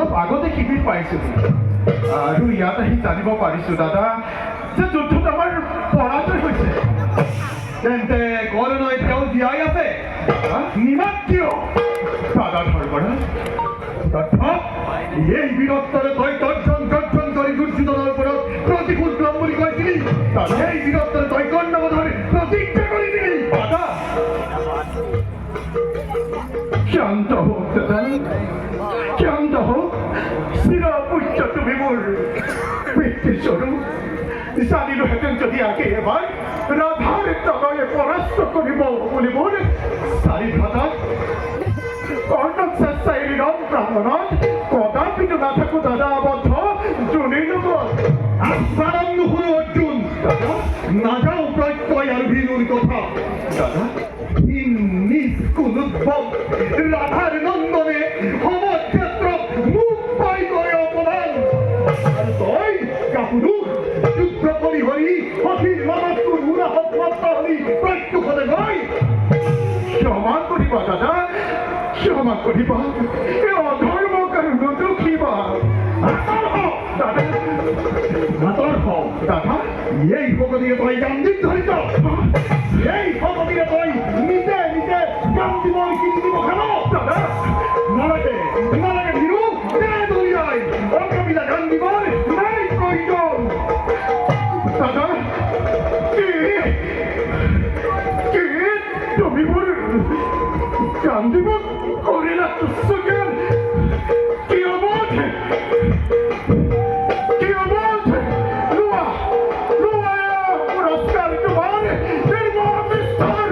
অলপ আগতে শিবিৰ পাইছিলোঁ আৰু ইয়াত আহি জানিব পাৰিছোঁ দাদা যে যুদ্ধত আমাৰ পৰাজয় হৈছে। তেন্তে কৰ্ণ এতিয়াও জীয়াই আছে? নিমাত কিয় দাদা ধৰ্মৰাজ? এই বীৰত্বৰে তই গৰ্জন কৰি দুৰ্যোধনৰ ওপৰত প্ৰতিশোধ ল'ম বুলি কৈছিলি। এই বীৰত্বৰে তই কৰ্ণবধৰ প্ৰতিজ্ঞা কৰি দিলি। দাদা শান্ত হোক দাদা, শান্ত হোক। চিৰপূজ্য তুমি মোৰ পিতৃস্বৰূপ। জানিলোহেঁতেন যদি আগে এবাৰ ৰাধাৰ তগৰে পৰাস্ত কৰিব বুলি মোৰ চাৰি ভ্ৰাতাক কৰ্ণক চেষ্টাই নিৰম প্ৰাণনত কদাপিতো নাথাকো দাদা আবদ্ধ যোনে লগত। আস্বাদন নুশুনো অৰ্জুন। দাদা নাযাওঁ প্ৰত্যয় আৰু ভীৰুৰ কথা। দাদা নিষ্কুলোদ্ভৱ ৰাধাৰ নন্দনে সমক্ষেত্ৰত মুখ পাই গৈ অপমান। আৰু তই কাপুৰুষ যুদ্ধ কৰি হৰি সখীৰ মনত উৰাহত মাত্ৰ হৰি প্ৰত্যুষতে গৈ ক্ষমা কৰিবা দাদা, ক্ষমা কৰিবা। এই অধৰ্মক আৰু নদুখিবা দাদা। মাতৰ হও দাদা এই ভগতিৰে তই গান্ধীত ধৰিছ। এই ভগতিৰে তই নিজে নিজে গান্ধীবৰ কিনি দিব খান। দাদা নালাগে নালাগে ভীৰু, দলিয়াই অকমিলা গান্ধীবৰ নাই প্ৰয়োজন। দাদা কি কি তুমি মোৰ কান্দিব কৰিলা তুচ্ছ জ্ঞান? কি অবোধ, কি অবোধ। লোৱা লোৱা পুৰস্কাৰ তোমাৰ নিৰ্মমিস্তৰ।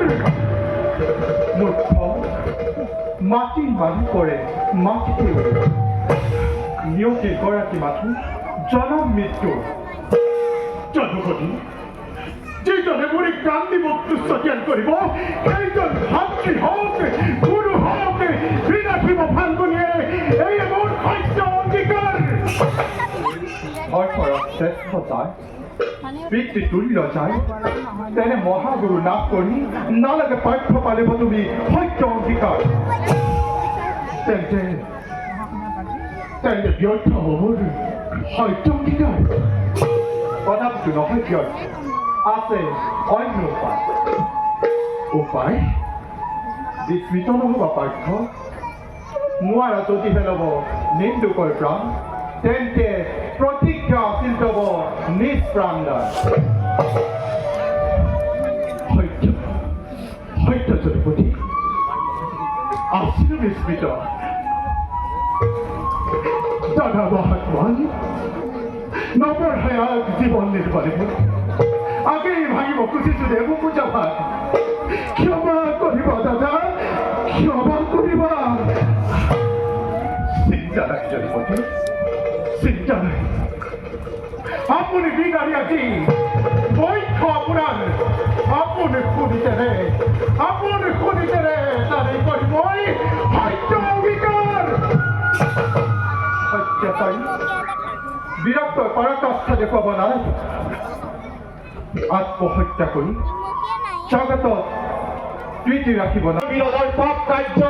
মূৰ্খ মাটি মানুহ কৰে মাটিতে নিয়তিৰ গৰাকী মাথো জনম মৃত্যু জনগতি। যিজনে মোৰ কান্দিব তুচ্ছ জ্ঞান কৰিব সেইজন ভাতৃ হওক গুৰু হওক বিনাশিব ফাল্গুনিয়ে এই মোৰ সত্য অংগীকাৰ। অৰ্থৰ শ্ৰেষ্ঠতাই পিতৃতুল্য যায় তেনে মহাগুৰু নাম কৰি নালাগে পাঠ্য পালিব তুমি সত্য অংগীকাৰ। তেন্তে তেন্তে ব্যৰ্থ হ'ব মোৰ সত্য অংগীকাৰ। কথাটো নহয় ব্যৰ্থ, আছে অন্য উপায়। উপায় বিস্মৃত নহ'বা পাৰ্থ। নোৱাৰা যদিহে ল'ব নিন্দুকৰ প্ৰাণ, তেন্তে প্ৰতিজ্ঞা আছিল তব নিজ প্ৰাণদান। সত্য সত্য জনপতি আছিল বিস্মৃত। দাদা মহাত্মান নবঢ়াই জীৱন নিৰ্বাহিব আগেই ভাঙিব খুজিছো দেৱ পূজা ভাগ। ক্ষমা কৰিবা দাদা, ক্ষমা কৰিবা। চিন্তা নাই জনপতি, চিন্তা নাই। আপুনি বিনাৰী আজি বৈক্ষ আপোনাৰ আপুনি শুনিছেনে? আপুনি শুনিছেনে? তাৰে কৰি মই সত্য অংগীকাৰ। সত্যতাই বিৰক্ত পৰাকাষ্ঠা দেখুৱাব নালাগে। আত্মহত্যা কৰি জগতত প্ৰীতি ৰাখিব বিৰোধৰ পাপ কাৰ্য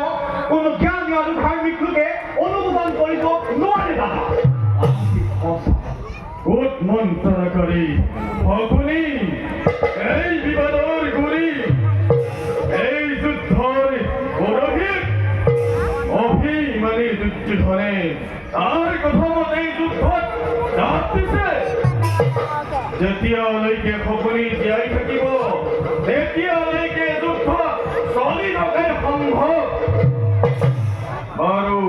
কোনো জ্ঞানী আৰু ধাৰ্মিক লোকে অনুমোদন কৰিব নোৱাৰে। দাদা কোট মন্ত্ৰণা কৰি আপুনি এই বিবাদৰ গুৰি এই যুদ্ধৰ পৰহিত অভিমানী দুৰ্যোধনে তাৰ কথা মতে এই যুদ্ধত জাপ দিছে। যেতিয়ালৈকে খপনি জীয়াই থাকিব তেতিয়ালৈকে যুদ্ধ চলি থাকে সম্ভৱ। আৰু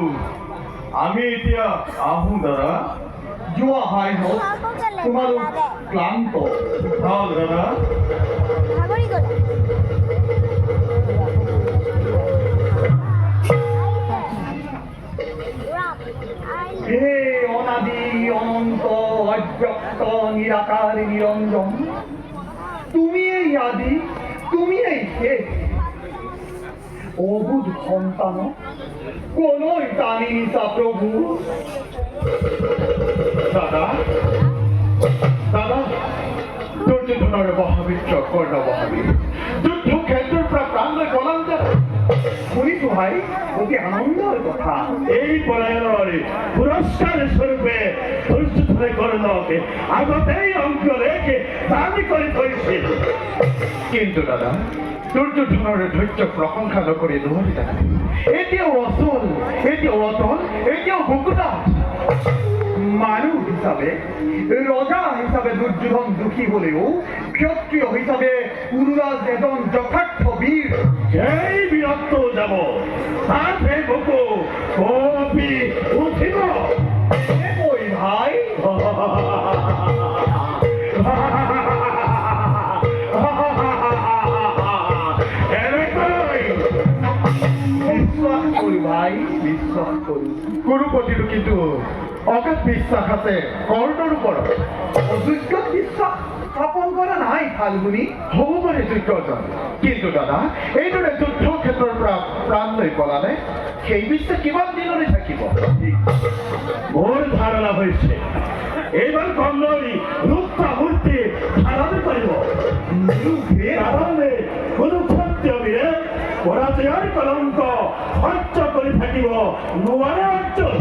আমি এতিয়া আহোঁ দাদা। যোৱা হাই হওক তোমালোক ক্লান্ত। ভাল দাদা। হে অনাদি অনন্ত অব্যক্ত নিরাকার নিরঞ্জন, তুমি এই আদি, তুমি এই শেষ। অবুধ সন্তান কোনই টানি নিশা প্রভু। দাদা দাদা দুৰ্যোধনৰ মহামিত্ৰ কৰ্ণ মহাবীৰ যুদ্ধ ক্ষেত্ৰৰ পৰা প্ৰাণ লৈ পলাল যে। শুনিছো ভাই, অতি আনন্দৰ কথা। এই পলায়নৰ পুৰস্কাৰ অৰ্জুনকে আগতেই অংশলৈকে দাবী কৰি থৈছিল। কিন্তু দাদা দুৰ্যোধনৰ ধৈৰ্য প্ৰশংসা নকৰি নোৱাৰি দাদা। এতিয়াও অচল, এতিয়াও অটল, এতিয়াও বুকুতা। মানুহ হিচাপে ৰজা হিচাপে দুৰ্যোধন দুখী হলেও ক্ষত্ৰিয় হিচাপে পুৰুৰাজ এজন যথাৰ্থ বীৰ। সেই বীৰত্ব যাব, তাতহে বুকু কঁপি উঠিব। ঐ ভাই, এনেকৈ বিশ্বাস কৰো ভাই, বিশ্বাস কৰো। গুৰুপতিৰো কিন্তু অগাধ বিশ্বাস আছে কৰ্ণৰ ওপৰত। অযোগ্য বিশ্বাস স্থাপন কৰা নাই ফাল্গুনী। হ'ব পাৰে যোগ্যজন, কিন্তু দাদা এইদৰে যুদ্ধ ক্ষেত্ৰৰ পৰা প্ৰাণ লৈ পলালে সেই বিশ্বাস কিমান দিনলৈ থাকিব? মোৰ ধাৰণা হৈছে এইবাৰ কৰ্ণই ৰূপা মূৰ্তি ধাৰণ কৰিব। কাৰণে কোনো ক্ষত্ৰিয় বীৰে পৰাজয়ৰ কলংক সহ্য কৰি থাকিব নোৱাৰে অৰ্জুন।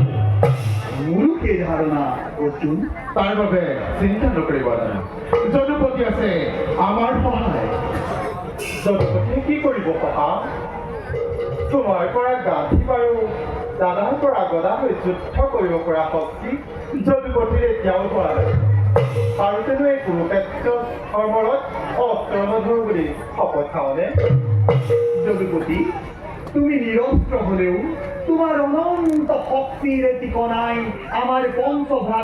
মোৰো সেই ধাৰণা অৰ্জুন। তাৰ বাবে চিন্তা নকৰিব দাদা, যদুপতি আছে আমাৰ সহায়। যদুপতিয়ে কি কৰিব ককা? তোমাৰ পৰা গান্ধী বাৰু দাদাৰ পৰা গদা হৈ যুদ্ধ কৰিব পৰা শক্তি যদুপতিৰ এতিয়াও হোৱা নাই। আৰু তেনো এই কুৰুক্ষেত্ৰ সমৰত অস্ত্ৰ নধৰো বুলি শপত খাওঁনে? যদুপতি, তুমি নিৰস্ত্ৰ হলেও তোমাৰ অনন্ত শক্তিৰে ঠিকনাই আমাৰ পঞ্চভ্ৰাতা